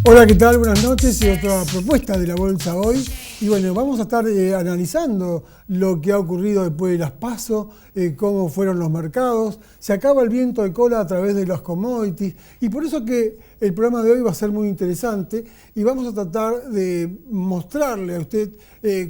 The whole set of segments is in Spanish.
Hola, ¿qué tal? Buenas noches. Otra propuesta de la Bolsa hoy. Y bueno, vamos a estar analizando lo que ha ocurrido después de las PASO, cómo fueron los mercados. Se acaba el viento de cola a través de los commodities. Y por eso que el programa de hoy va a ser muy interesante. Y vamos a tratar de mostrarle a usted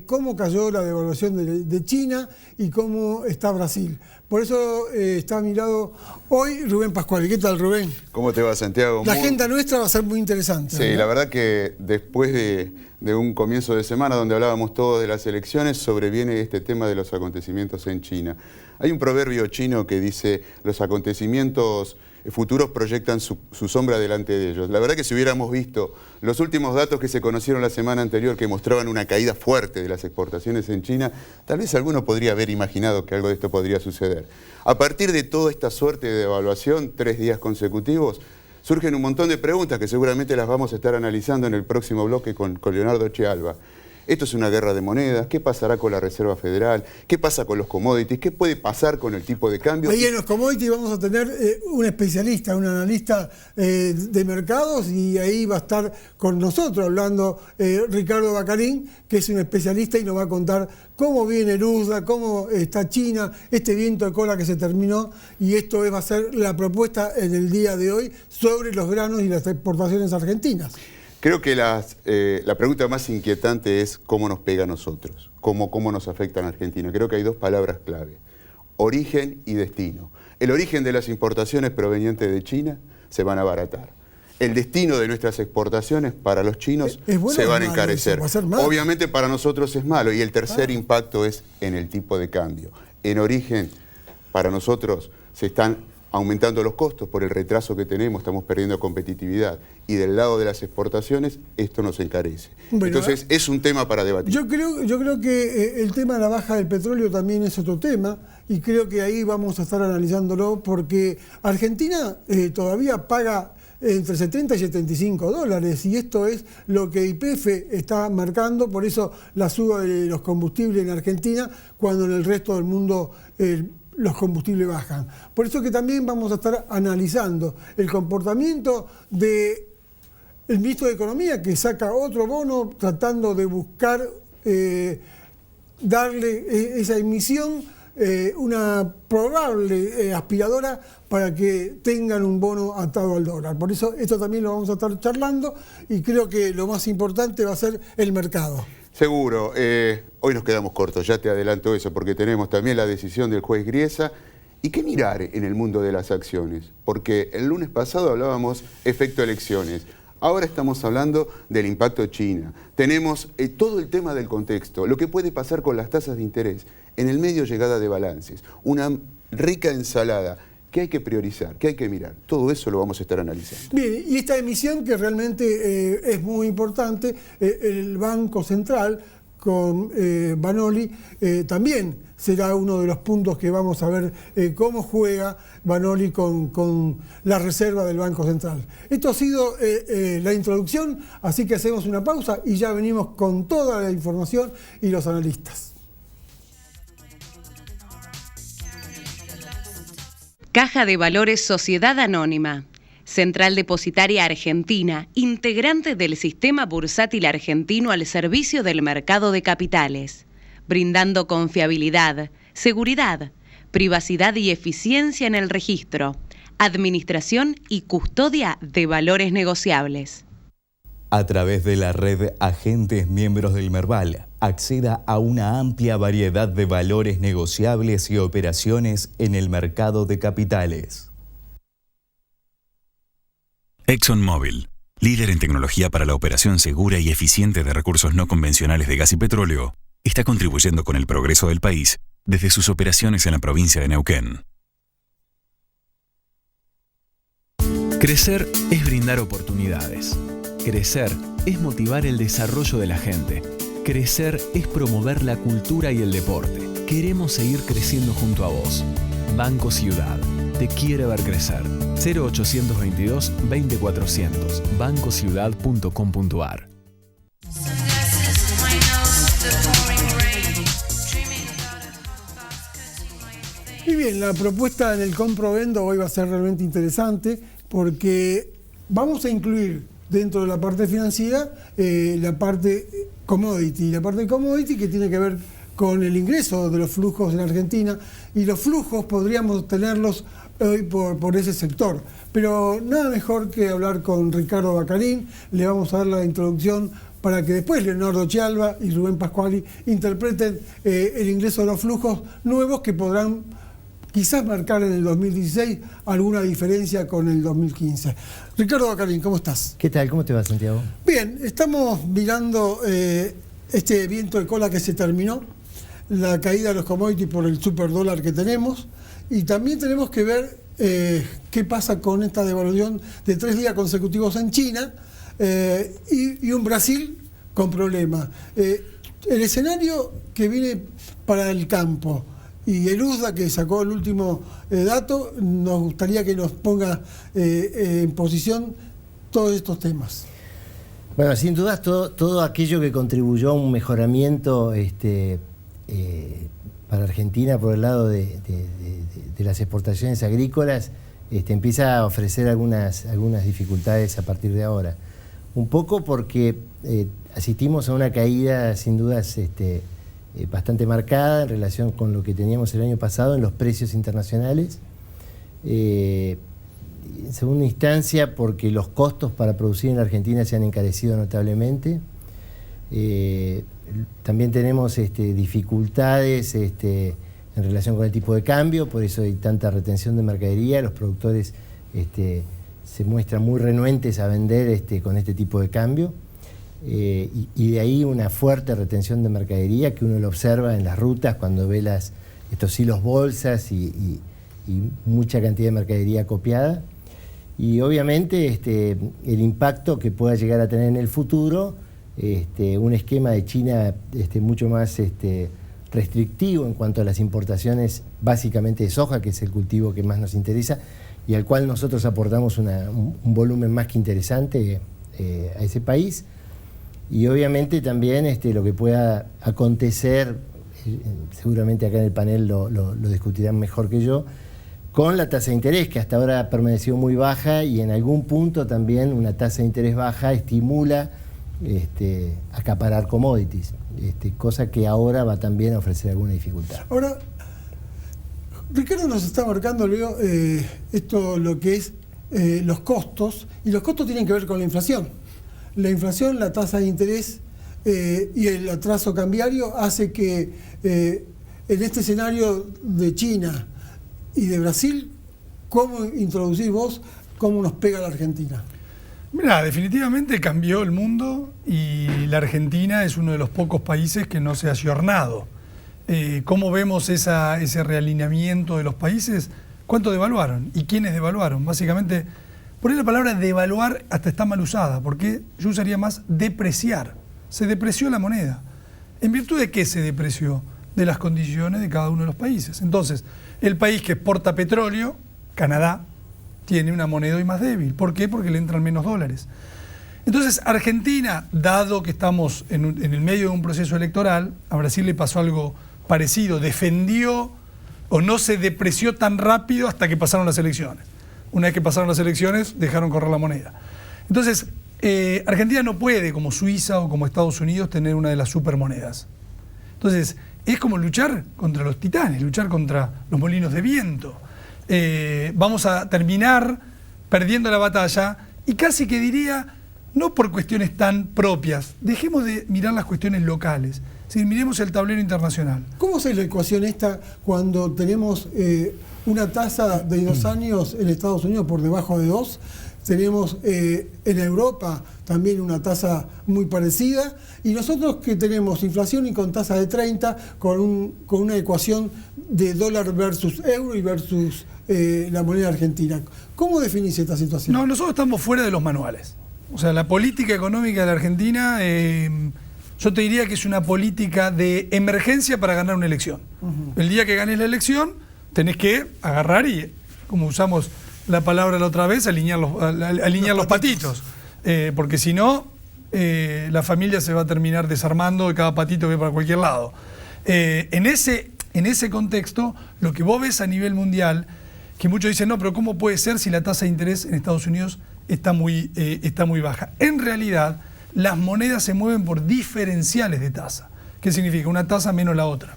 cómo cayó la devaluación de China y cómo está Brasil. Por eso está a mi lado hoy Rubén Pascual. ¿Qué tal, Rubén? ¿Cómo te va, Santiago? La agenda nuestra va a ser muy interesante. Sí, ¿verdad? La verdad que después de un comienzo de semana donde hablábamos todos de las elecciones, sobreviene este tema de los acontecimientos en China. Hay un proverbio chino que dice: los acontecimientos futuros proyectan su sombra delante de ellos. La verdad que si hubiéramos visto los últimos datos que se conocieron la semana anterior, que mostraban una caída fuerte de las exportaciones en China, tal vez alguno podría haber imaginado que algo de esto podría suceder. A partir de toda esta suerte de devaluación, 3 días consecutivos, surgen un montón de preguntas que seguramente las vamos a estar analizando en el próximo bloque con Leonardo Chialba. Esto es una guerra de monedas. ¿Qué pasará con la Reserva Federal? ¿Qué pasa con los commodities? ¿Qué puede pasar con el tipo de cambio? Ahí en los commodities vamos a tener un especialista, un analista de mercados, y ahí va a estar con nosotros hablando Ricardo Bacarín, que es un especialista y nos va a contar cómo viene el USDA, cómo está China, este viento de cola que se terminó, y esto va a ser la propuesta en el día de hoy sobre los granos y las exportaciones argentinas. Creo que la pregunta más inquietante es cómo nos pega a nosotros, cómo nos afecta en Argentina. Creo que hay dos palabras clave: origen y destino. El origen de las importaciones provenientes de China se van a abaratar. El destino de nuestras exportaciones para los chinos se van a encarecer. Obviamente para nosotros es malo. Y el tercer impacto es en el tipo de cambio. En origen, para nosotros se están aumentando los costos por el retraso que tenemos, estamos perdiendo competitividad. Y del lado de las exportaciones, esto nos encarece. Bueno, entonces, es un tema para debatir. Yo creo que el tema de la baja del petróleo también es otro tema, y creo que ahí vamos a estar analizándolo, porque Argentina todavía paga entre 70 y 75 dólares, y esto es lo que YPF está marcando. Por eso la suba de los combustibles en Argentina, cuando en el resto del mundo los combustibles bajan. Por eso que también vamos a estar analizando el comportamiento del ministro de Economía, que saca otro bono tratando de buscar darle esa emisión, una probable aspiradora para que tengan un bono atado al dólar. Por eso esto también lo vamos a estar charlando, y creo que lo más importante va a ser el mercado. Seguro. Hoy nos quedamos cortos, ya te adelanto eso, porque tenemos también la decisión del juez Griesa. ¿Y qué mirar en el mundo de las acciones? Porque el lunes pasado hablábamos efecto elecciones. Ahora estamos hablando del impacto de China. Tenemos todo el tema del contexto, lo que puede pasar con las tasas de interés. En el medio, llegada de balances. Una rica ensalada. ¿Qué hay que priorizar? ¿Qué hay que mirar? Todo eso lo vamos a estar analizando. Bien, y esta emisión que realmente es muy importante, el Banco Central con Banoli también será uno de los puntos que vamos a ver cómo juega Banoli con la reserva del Banco Central. Esto ha sido la introducción, así que hacemos una pausa y ya venimos con toda la información y los analistas. Caja de Valores Sociedad Anónima, Central Depositaria Argentina, integrante del Sistema Bursátil Argentino al servicio del mercado de capitales, brindando confiabilidad, seguridad, privacidad y eficiencia en el registro, administración y custodia de valores negociables. A través de la red Agentes Miembros del Merval, acceda a una amplia variedad de valores negociables y operaciones en el mercado de capitales. ExxonMobil, líder en tecnología para la operación segura y eficiente de recursos no convencionales de gas y petróleo, está contribuyendo con el progreso del país desde sus operaciones en la provincia de Neuquén. Crecer es brindar oportunidades. Crecer es motivar el desarrollo de la gente. Crecer es promover la cultura y el deporte. Queremos seguir creciendo junto a vos. Banco Ciudad. Te quiere ver crecer. 0822 20400. bancociudad.com.ar. Y bien, la propuesta en el compro-vendo hoy va a ser realmente interesante porque vamos a incluir dentro de la parte financiera la parte commodity. La parte commodity que tiene que ver con el ingreso de los flujos en Argentina, y los flujos podríamos tenerlos hoy por ese sector. Pero nada mejor que hablar con Ricardo Baccarin. Le vamos a dar la introducción para que después Leonardo Chialva y Rubén Pascuali interpreten el ingreso de los flujos nuevos que podrán quizás marcar en el 2016 alguna diferencia con el 2015. Ricardo Baccarin, ¿cómo estás? ¿Qué tal? ¿Cómo te va, Santiago? Bien, estamos mirando este viento de cola que se terminó, la caída de los commodities por el superdólar que tenemos, y también tenemos que ver qué pasa con esta devaluación de 3 días consecutivos en China y un Brasil con problemas. El escenario que viene para el campo y el USDA, que sacó el último dato, nos gustaría que nos ponga en posición todos estos temas. Bueno, sin dudas todo aquello que contribuyó a un mejoramiento para Argentina por el lado de las exportaciones agrícolas empieza a ofrecer algunas dificultades a partir de ahora. Un poco porque asistimos a una caída sin dudas bastante marcada en relación con lo que teníamos el año pasado en los precios internacionales. En segunda instancia, porque los costos para producir en la Argentina se han encarecido notablemente. También tenemos dificultades en relación con el tipo de cambio, por eso hay tanta retención de mercadería. Los productores se muestran muy renuentes a vender con este tipo de cambio. Y de ahí una fuerte retención de mercadería que uno lo observa en las rutas cuando ve estos hilos bolsas y mucha cantidad de mercadería copiada. Y obviamente el impacto que pueda llegar a tener en el futuro un esquema de China mucho más restrictivo en cuanto a las importaciones básicamente de soja, que es el cultivo que más nos interesa y al cual nosotros aportamos un volumen más que interesante a ese país. Y obviamente también lo que pueda acontecer, seguramente acá en el panel lo discutirán mejor que yo, con la tasa de interés, que hasta ahora ha permanecido muy baja, y en algún punto también una tasa de interés baja estimula acaparar commodities, cosa que ahora va también a ofrecer alguna dificultad. Ahora, Ricardo nos está marcando, Leo, esto lo que es los costos, y los costos tienen que ver con la inflación. La inflación, la tasa de interés y el atraso cambiario hace que en este escenario de China y de Brasil, ¿cómo introducís vos, cómo nos pega la Argentina? Mira, definitivamente cambió el mundo y la Argentina es uno de los pocos países que no se ha ayornado. ¿Cómo vemos ese realineamiento de los países? ¿Cuánto devaluaron? ¿Y quiénes devaluaron? Básicamente, por ahí la palabra devaluar hasta está mal usada, porque yo usaría más depreciar. Se depreció la moneda. ¿En virtud de qué se depreció? De las condiciones de cada uno de los países. Entonces, el país que exporta petróleo, Canadá, tiene una moneda hoy más débil. ¿Por qué? Porque le entran menos dólares. Entonces, Argentina, dado que estamos en el medio de un proceso electoral, a Brasil le pasó algo parecido, defendió o no se depreció tan rápido hasta que pasaron las elecciones. Una vez que pasaron las elecciones, dejaron correr la moneda. Entonces, Argentina no puede, como Suiza o como Estados Unidos, tener una de las supermonedas. Entonces, es como luchar contra los titanes, luchar contra los molinos de viento. Vamos a terminar perdiendo la batalla, y casi que diría, no por cuestiones tan propias, dejemos de mirar las cuestiones locales, miremos el tablero internacional. ¿Cómo es la ecuación esta cuando tenemos una tasa de 2 años en Estados Unidos por debajo de 2? Tenemos en Europa también una tasa muy parecida, y nosotros que tenemos inflación y con tasa de 30, con una ecuación de dólar versus euro y versus la moneda argentina. ¿Cómo definís esta situación? No, nosotros estamos fuera de los manuales. O sea, la política económica de la Argentina yo te diría que es una política de emergencia para ganar una elección. El día que ganes la elección, tenés que agarrar y, como usamos la palabra la otra vez, alinear los patitos. Porque si no, la familia se va a terminar desarmando y cada patito ve para cualquier lado. En ese contexto, lo que vos ves a nivel mundial, que muchos dicen, no, pero ¿cómo puede ser si la tasa de interés en Estados Unidos está muy baja? En realidad, las monedas se mueven por diferenciales de tasa. ¿Qué significa? Una tasa menos la otra.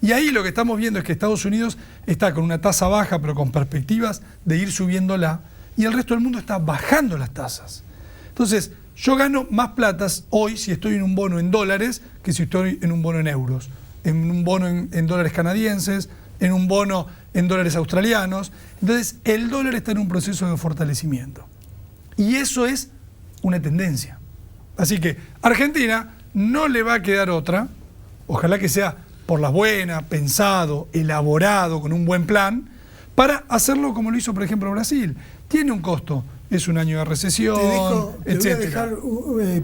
Y ahí lo que estamos viendo es que Estados Unidos está con una tasa baja, pero con perspectivas de ir subiéndola, y el resto del mundo está bajando las tasas. Entonces, yo gano más platas hoy si estoy en un bono en dólares que si estoy en un bono en euros, en un bono en dólares canadienses, en un bono en dólares australianos. Entonces, el dólar está en un proceso de fortalecimiento. Y eso es una tendencia. Así que Argentina no le va a quedar otra, ojalá que sea por las buenas, pensado, elaborado, con un buen plan, para hacerlo como lo hizo, por ejemplo, Brasil. Tiene un costo, es un año de recesión, te voy a dejar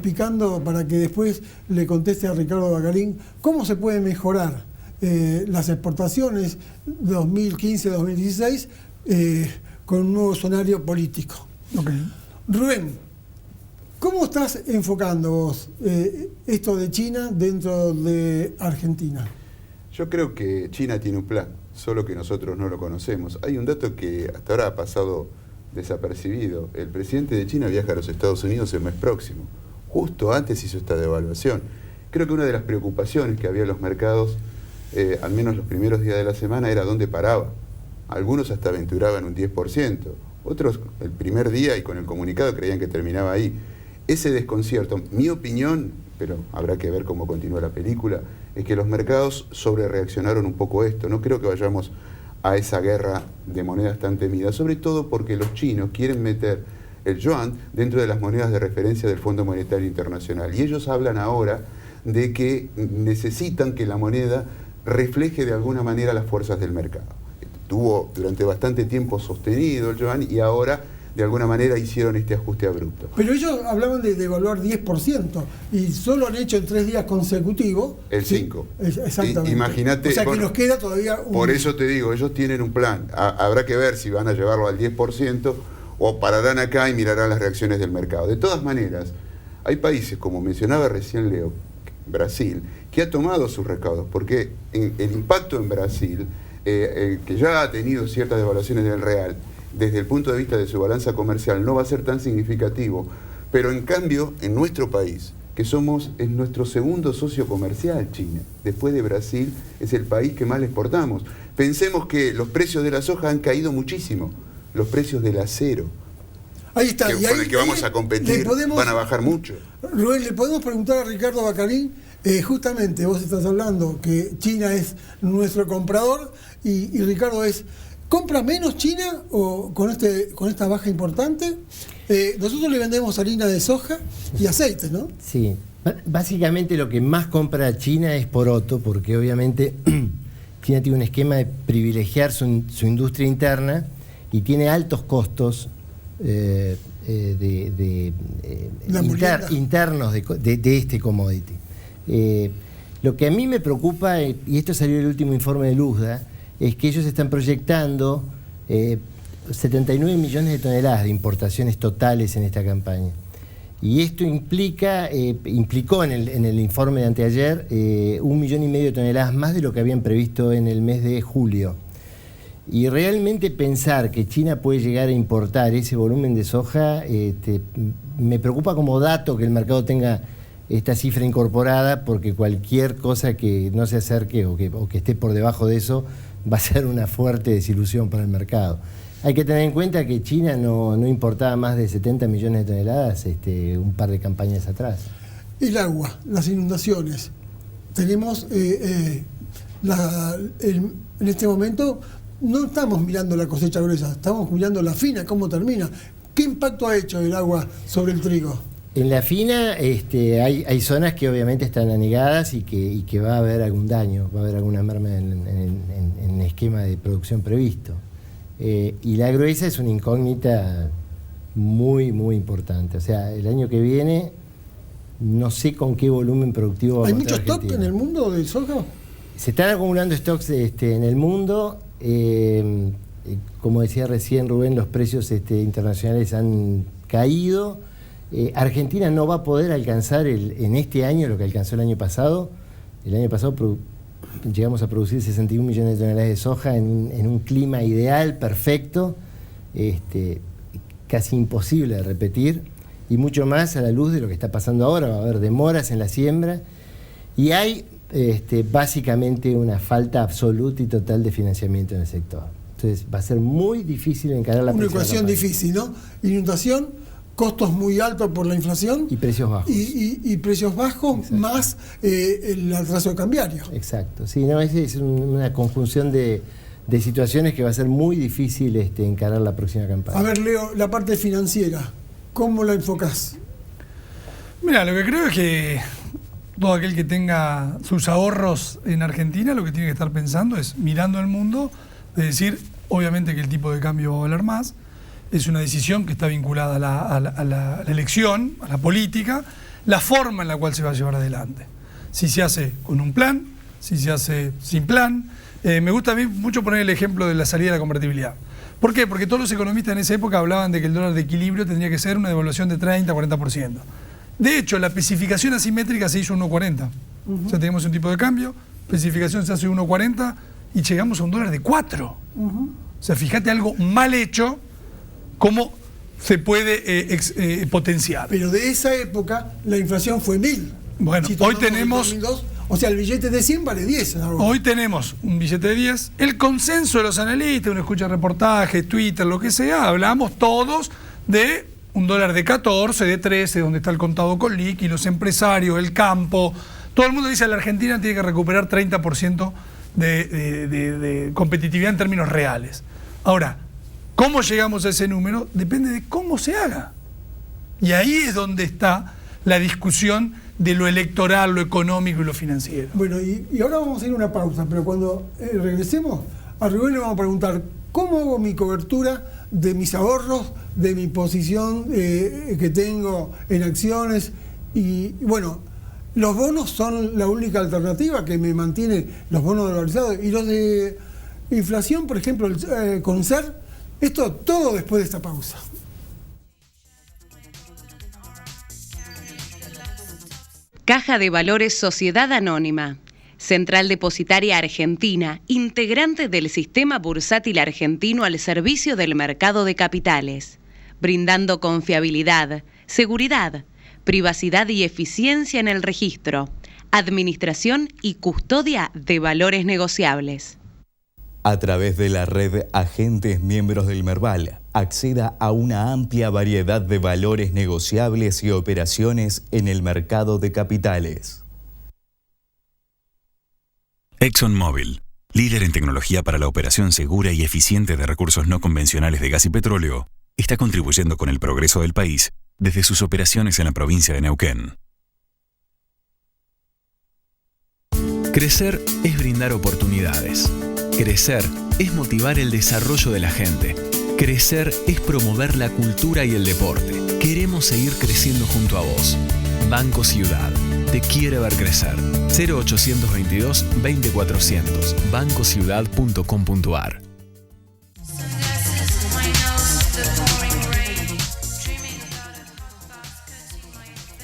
picando para que después le conteste a Ricardo Baccarin cómo se puede mejorar las exportaciones 2015-2016 con un nuevo escenario político. Okay. Rubén, ¿cómo estás enfocando vos esto de China dentro de Argentina? Yo creo que China tiene un plan, solo que nosotros no lo conocemos. Hay un dato que hasta ahora ha pasado desapercibido. El presidente de China viaja a los Estados Unidos el mes próximo. Justo antes hizo esta devaluación. Creo que una de las preocupaciones que había en los mercados, al menos los primeros días de la semana, era dónde paraba. Algunos hasta aventuraban un 10%. Otros el primer día y con el comunicado creían que terminaba ahí. Ese desconcierto, mi opinión, pero habrá que ver cómo continúa la película, es que los mercados sobrereaccionaron un poco esto. No creo que vayamos a esa guerra de monedas tan temida, sobre todo porque los chinos quieren meter el yuan dentro de las monedas de referencia del Fondo Monetario Internacional. Y ellos hablan ahora de que necesitan que la moneda refleje de alguna manera las fuerzas del mercado. Tuvo durante bastante tiempo sostenido el yuan y ahora de alguna manera hicieron este ajuste abrupto. Pero ellos hablaban de devaluar 10% y solo han hecho en 3 días consecutivos. El 5. ¿sí? Exactamente. Imagínate. O sea que nos queda todavía un... Por eso te digo, ellos tienen un plan. Habrá que ver si van a llevarlo al 10% o pararán acá y mirarán las reacciones del mercado. De todas maneras, hay países, como mencionaba recién Leo, Brasil, que ha tomado sus recaudos, porque el impacto en Brasil, que ya ha tenido ciertas devaluaciones del real, desde el punto de vista de su balanza comercial no va a ser tan significativo, pero en cambio en nuestro país, que es nuestro segundo socio comercial, China, después de Brasil, es el país que más le exportamos. Pensemos que los precios de la soja han caído muchísimo, los precios del acero, ahí está, con el que vamos a competir, van a bajar mucho. Rubén, le podemos preguntar a Ricardo Baccarin, justamente vos estás hablando que China es nuestro comprador y Ricardo es... ¿Compra menos China o con esta baja importante? Nosotros le vendemos harina de soja y aceite, ¿no? Sí. Básicamente lo que más compra China es poroto, porque obviamente China tiene un esquema de privilegiar su industria interna y tiene altos costos internos de este commodity. Lo que a mí me preocupa, y esto salió en el último informe de Luzda, es que ellos están proyectando 79 millones de toneladas de importaciones totales en esta campaña. Y esto implicó en el informe de anteayer 1,5 millones de toneladas más de lo que habían previsto en el mes de julio. Y realmente pensar que China puede llegar a importar ese volumen de soja, me preocupa como dato que el mercado tenga esta cifra incorporada, porque cualquier cosa que no se acerque o que esté por debajo de eso va a ser una fuerte desilusión para el mercado. Hay que tener en cuenta que China no importaba más de 70 millones de toneladas un par de campañas atrás. El agua, las inundaciones. Tenemos, en este momento, no estamos mirando la cosecha gruesa, estamos mirando la fina, cómo termina. ¿Qué impacto ha hecho el agua sobre el trigo? En la fina hay zonas que obviamente están anegadas y que va a haber algún daño, va a haber alguna merma en el esquema de producción previsto. Y la gruesa es una incógnita muy, muy importante. O sea, el año que viene no sé con qué volumen productivo va a ¿Hay contar mucho stock Argentina. en el mundo de soja? Se están acumulando stocks en el mundo. Como decía recién Rubén, los precios internacionales han caído. Argentina no va a poder alcanzar en este año lo que alcanzó el año pasado. El año pasado llegamos a producir 61 millones de toneladas de soja en un clima ideal, perfecto, casi imposible de repetir, y mucho más a la luz de lo que está pasando ahora. Va a haber demoras en la siembra y hay básicamente una falta absoluta y total de financiamiento en el sector. Entonces va a ser muy difícil encarar la próxima ecuación campaña. difícil, ¿no? Inundación, costos muy altos por la inflación. Y precios bajos. Y precios bajos. Exacto. Más el atraso cambiario. Exacto. Sí, no, es una conjunción de situaciones que va a ser muy difícil encarar la próxima campaña. A ver, Leo, la parte financiera, ¿cómo la enfocás? Mira, lo que creo es que todo aquel que tenga sus ahorros en Argentina lo que tiene que estar pensando es mirando el mundo, de decir, obviamente que el tipo de cambio va a valer más, es una decisión que está vinculada a la elección, a la política, la forma en la cual se va a llevar adelante. Si se hace con un plan, si se hace sin plan. Me gusta a mí mucho poner el ejemplo de la salida de la convertibilidad. ¿Por qué? Porque todos los economistas en esa época hablaban de que el dólar de equilibrio tendría que ser una devaluación de 30-40%. De hecho, la especificación asimétrica se hizo 1.40. O sea, tenemos un tipo de cambio, especificación se hace 1.40 y llegamos a un dólar de 4. O sea, fíjate algo mal hecho, cómo se puede potenciar. Pero de esa época la inflación fue 1000. Bueno, hoy tenemos... 2002, o sea, el billete de 100 vale 10. ¿No? Hoy tenemos un billete de 10. El consenso de los analistas, uno escucha reportajes, Twitter, lo que sea, hablamos todos de un dólar de 14, de 13, donde está el contado con liqui, los empresarios, el campo. Todo el mundo dice que la Argentina tiene que recuperar 30% de competitividad en términos reales. Ahora, ¿cómo llegamos a ese número? Depende de cómo se haga. Y ahí es donde está la discusión de lo electoral, lo económico y lo financiero. Bueno, y ahora vamos a ir a una pausa, pero cuando regresemos, a Rubén le vamos a preguntar cómo hago mi cobertura de mis ahorros, de mi posición que tengo en acciones. Y bueno, los bonos son la única alternativa que me mantiene, los bonos dolarizados. Y los de inflación, por ejemplo, el CONSER, esto todo después de esta pausa. Caja de Valores Sociedad Anónima, Central Depositaria Argentina, integrante del Sistema Bursátil Argentino al servicio del mercado de capitales, brindando confiabilidad, seguridad, privacidad y eficiencia en el registro, administración y custodia de valores negociables. A través de la red Agentes Miembros del Merval, acceda a una amplia variedad de valores negociables y operaciones en el mercado de capitales. ExxonMobil, líder en tecnología para la operación segura y eficiente de recursos no convencionales de gas y petróleo, está contribuyendo con el progreso del país desde sus operaciones en la provincia de Neuquén. Crecer es brindar oportunidades. Crecer es motivar el desarrollo de la gente. Crecer es promover la cultura y el deporte. Queremos seguir creciendo junto a vos. Banco Ciudad. Te quiere ver crecer. 0822 20400. bancociudad.com.ar.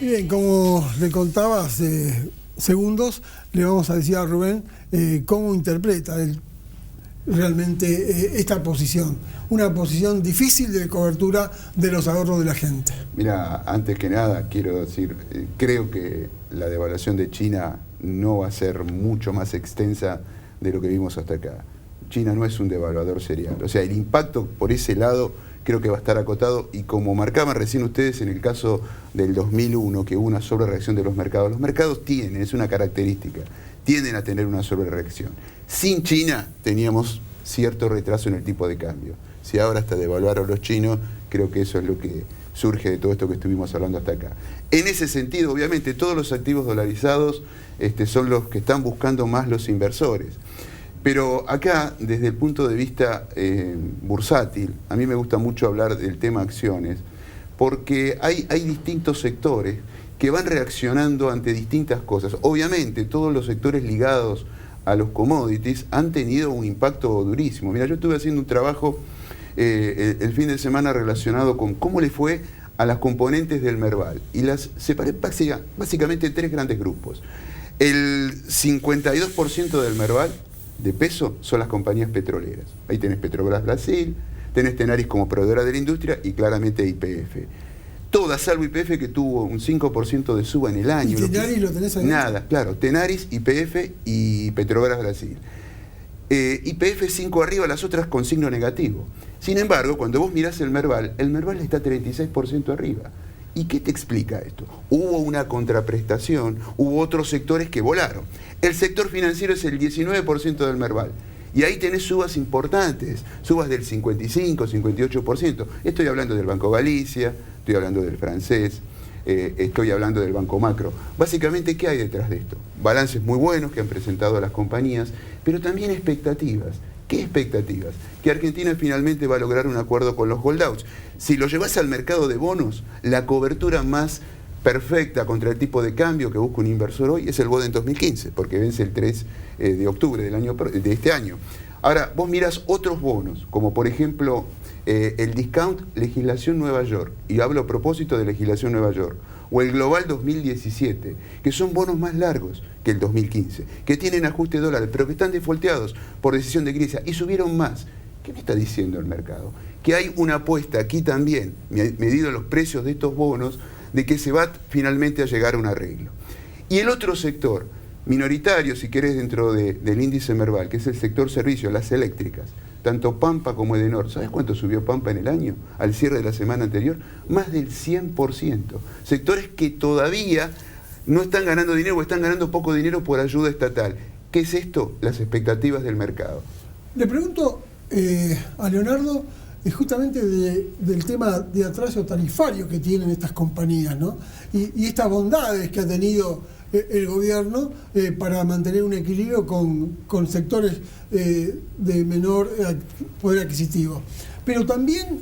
Bien, como le contaba hace segundos, le vamos a decir a Rubén cómo interpreta realmente esta posición. Una posición difícil de cobertura de los ahorros de la gente. Mira, antes que nada quiero decir, creo que la devaluación de China no va a ser mucho más extensa de lo que vimos hasta acá. China no es un devaluador serial. O sea, el impacto por ese lado creo que va a estar acotado, y como marcaban recién ustedes en el caso del 2001, que hubo una sobrereacción de los mercados tienen, es una característica, tienden a tener una sobrereacción. Sin China teníamos cierto retraso en el tipo de cambio. Si ahora hasta devaluaron los chinos, creo que eso es lo que surge de todo esto que estuvimos hablando hasta acá. En ese sentido, obviamente, todos los activos dolarizados son los que están buscando más los inversores. Pero acá, desde el punto de vista bursátil, a mí me gusta mucho hablar del tema acciones, porque hay distintos sectores que van reaccionando ante distintas cosas. Obviamente, todos los sectores ligados a los commodities han tenido un impacto durísimo. Mira, yo estuve haciendo un trabajo el fin de semana relacionado con cómo le fue a las componentes del Merval, y las separé básicamente en 3 grandes grupos. El 52% del Merval de peso son las compañías petroleras. Ahí tenés Petrobras Brasil, tenés Tenaris como proveedora de la industria y claramente YPF. Todas, salvo YPF, que tuvo un 5% de suba en el año. ¿Y Tenaris lo tenés ahí? Nada, claro, Tenaris, YPF y Petrobras Brasil. YPF 5 arriba, las otras con signo negativo. Sin embargo, cuando vos mirás el Merval está 36% arriba. ¿Y qué te explica esto? Hubo una contraprestación, hubo otros sectores que volaron. El sector financiero es el 19% del Merval. Y ahí tenés subas importantes, subas del 55, 58%. Estoy hablando del Banco Galicia, estoy hablando del francés, estoy hablando del Banco Macro. Básicamente, ¿qué hay detrás de esto? Balances muy buenos que han presentado las compañías, pero también expectativas. ¿Qué expectativas? Que Argentina finalmente va a lograr un acuerdo con los holdouts. Si lo llevas al mercado de bonos, la cobertura más perfecta contra el tipo de cambio que busca un inversor hoy es el BOD en 2015, porque vence el 3 de octubre de este año. Ahora, vos mirás otros bonos, como por ejemplo el Discount Legislación Nueva York, y hablo a propósito de Legislación Nueva York, o el Global 2017, que son bonos más largos que el 2015, que tienen ajuste de dólares, pero que están defolteados por decisión de Grecia y subieron más. ¿Qué me está diciendo el mercado? Que hay una apuesta aquí también, medido los precios de estos bonos, de que se va finalmente a llegar a un arreglo. Y el otro sector, minoritario, si querés, dentro del índice Merval, que es el sector servicios, las eléctricas, tanto Pampa como Edenor. ¿Sabes cuánto subió Pampa en el año, al cierre de la semana anterior? Más del 100%. Sectores que todavía no están ganando dinero o están ganando poco dinero por ayuda estatal. ¿Qué es esto? Las expectativas del mercado. Le pregunto a Leonardo justamente del tema de atraso tarifario que tienen estas compañías, ¿no? Y estas bondades que ha tenido el gobierno para mantener un equilibrio con sectores de menor poder adquisitivo. Pero también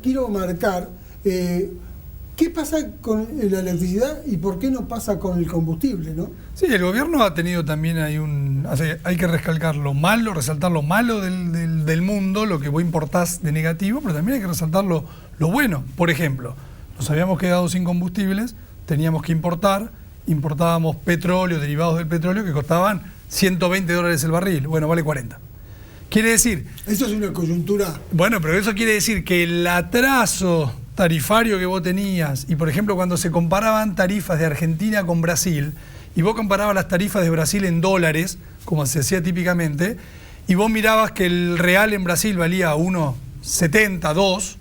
quiero marcar qué pasa con la electricidad y por qué no pasa con el combustible, ¿no? Sí, el gobierno ha tenido también hay que recalcar lo malo, resaltar lo malo del mundo, lo que vos importás de negativo, pero también hay que resaltar lo bueno. Por ejemplo, nos habíamos quedado sin combustibles, teníamos que importábamos petróleo, derivados del petróleo, que costaban $120 el barril. Bueno, vale 40. Quiere decir... Eso es una coyuntura... Bueno, pero eso quiere decir que el atraso tarifario que vos tenías, y por ejemplo cuando se comparaban tarifas de Argentina con Brasil, y vos comparabas las tarifas de Brasil en dólares, como se hacía típicamente, y vos mirabas que el real en Brasil valía 1,70, 2,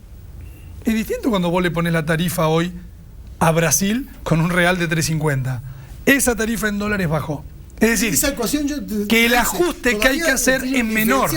es distinto cuando vos le pones la tarifa hoy a Brasil con un real de 3,50. Esa tarifa en dólares bajó. Es decir, esa ecuación que el ajuste que hay que hacer es menor.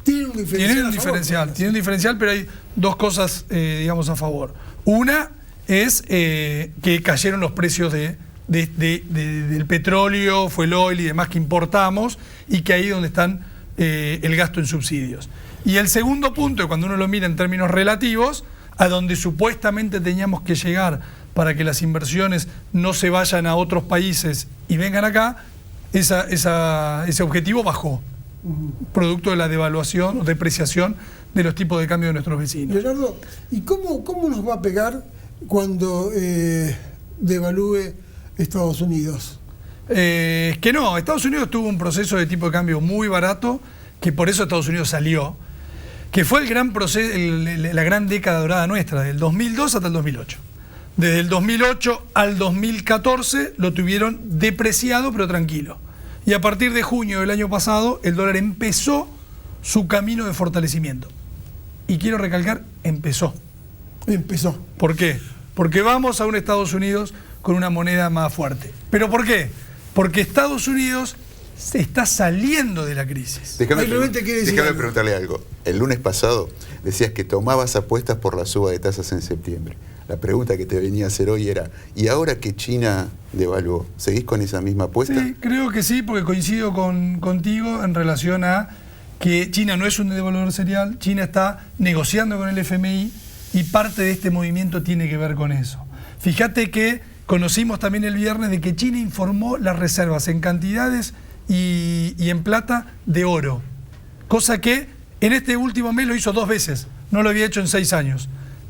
Tienen un diferencial, pero hay dos cosas, digamos, a favor. Una es que cayeron los precios del petróleo, fuel oil y demás que importamos, y que ahí es donde están el gasto en subsidios. Y el segundo punto, cuando uno lo mira en términos relativos, a donde supuestamente teníamos que llegar para que las inversiones no se vayan a otros países y vengan acá, ese objetivo bajó, producto de la devaluación o depreciación de los tipos de cambio de nuestros vecinos. Leonardo, ¿y cómo nos va a pegar cuando devalúe Estados Unidos? Que no, Estados Unidos tuvo un proceso de tipo de cambio muy barato, que por eso Estados Unidos salió, que fue el gran proceso, la gran década dorada nuestra, del 2002 hasta el 2008. Desde el 2008 al 2014 lo tuvieron depreciado pero tranquilo. Y a partir de junio del año pasado el dólar empezó su camino de fortalecimiento. Y quiero recalcar, empezó. ¿Por qué? Porque vamos a un Estados Unidos con una moneda más fuerte. ¿Pero por qué? Porque Estados Unidos se está saliendo de la crisis. Déjame preguntarle algo. El lunes pasado decías que tomabas apuestas por la suba de tasas en septiembre. La pregunta que te venía a hacer hoy era, ¿y ahora que China devaluó, seguís con esa misma apuesta? Sí, creo que sí, porque coincido contigo en relación a que China no es un devaluador serial, China está negociando con el FMI y parte de este movimiento tiene que ver con eso. Fíjate que conocimos también el viernes de que China informó las reservas en cantidades y en plata de oro, cosa que en este último mes lo hizo 2 veces, no lo había hecho en 6 años.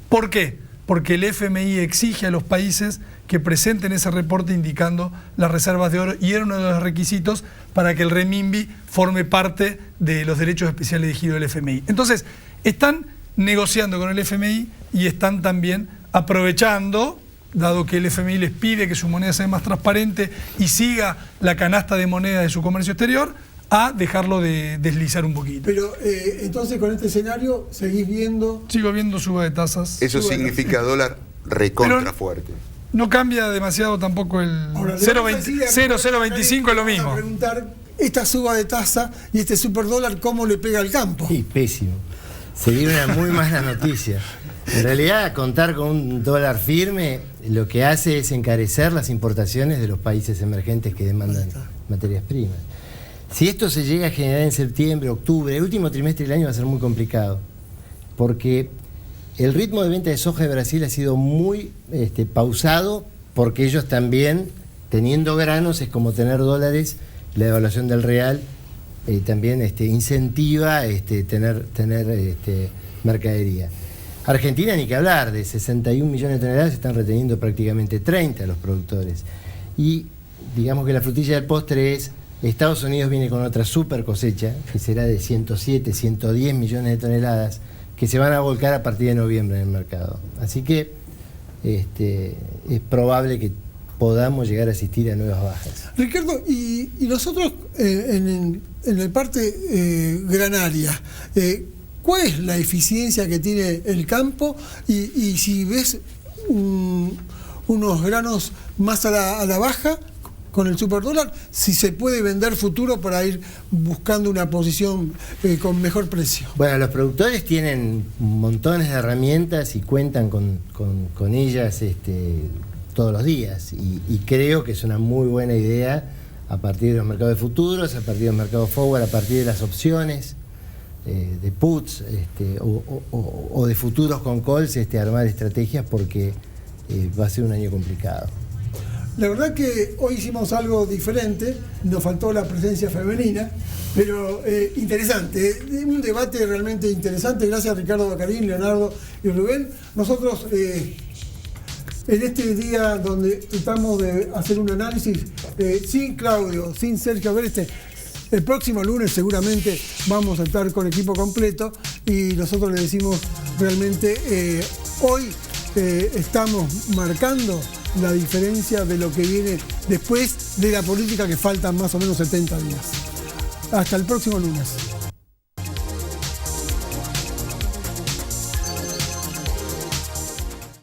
¿Por qué? Porque el FMI exige a los países que presenten ese reporte indicando las reservas de oro, y era uno de los requisitos para que el renminbi forme parte de los derechos especiales de giro del FMI. Entonces, están negociando con el FMI y están también aprovechando, dado que el FMI les pide que su moneda sea más transparente y siga la canasta de moneda de su comercio exterior, a dejarlo de deslizar un poquito. Pero entonces con este escenario seguís viendo... Sigo viendo suba de tasas. Eso significa dólar recontra fuerte. No cambia demasiado tampoco el 0,25 es lo mismo. A preguntar, esta suba de tasa y este superdólar, ¿cómo le pega al campo? Sí, pésimo. Sería una muy mala noticia. En realidad, contar con un dólar firme lo que hace es encarecer las importaciones de los países emergentes que demandan materias primas. Si esto se llega a generar en septiembre, octubre, el último trimestre del año va a ser muy complicado, porque el ritmo de venta de soja de Brasil ha sido muy pausado, porque ellos también, teniendo granos, es como tener dólares, la devaluación del real también incentiva tener mercadería. Argentina, ni que hablar, de 61 millones de toneladas están reteniendo prácticamente 30 los productores. Y digamos que la frutilla del postre es, Estados Unidos viene con otra super cosecha, que será de 107, 110 millones de toneladas, que se van a volcar a partir de noviembre en el mercado. Así que es probable que podamos llegar a asistir a nuevas bajas. Ricardo, y nosotros en el parte granaria, ¿cuál es la eficiencia que tiene el campo? Y si ves unos granos más a la baja con el superdólar, si se puede vender futuro para ir buscando una posición con mejor precio. Bueno, los productores tienen montones de herramientas y cuentan con ellas todos los días, y creo que es una muy buena idea, a partir de los mercados de futuros, a partir de los mercados forward, a partir de las opciones de puts o de futuros con calls, armar estrategias, porque va a ser un año complicado. La verdad que hoy hicimos algo diferente, nos faltó la presencia femenina, pero interesante, un debate realmente interesante. Gracias Ricardo Baccarin, Leonardo y Rubén. Nosotros en este día donde tratamos de hacer un análisis sin Claudio, sin Sergio Agreste, el próximo lunes seguramente vamos a estar con equipo completo, y nosotros le decimos realmente hoy estamos marcando la diferencia de lo que viene después de la política, que faltan más o menos 70 días. Hasta el próximo lunes.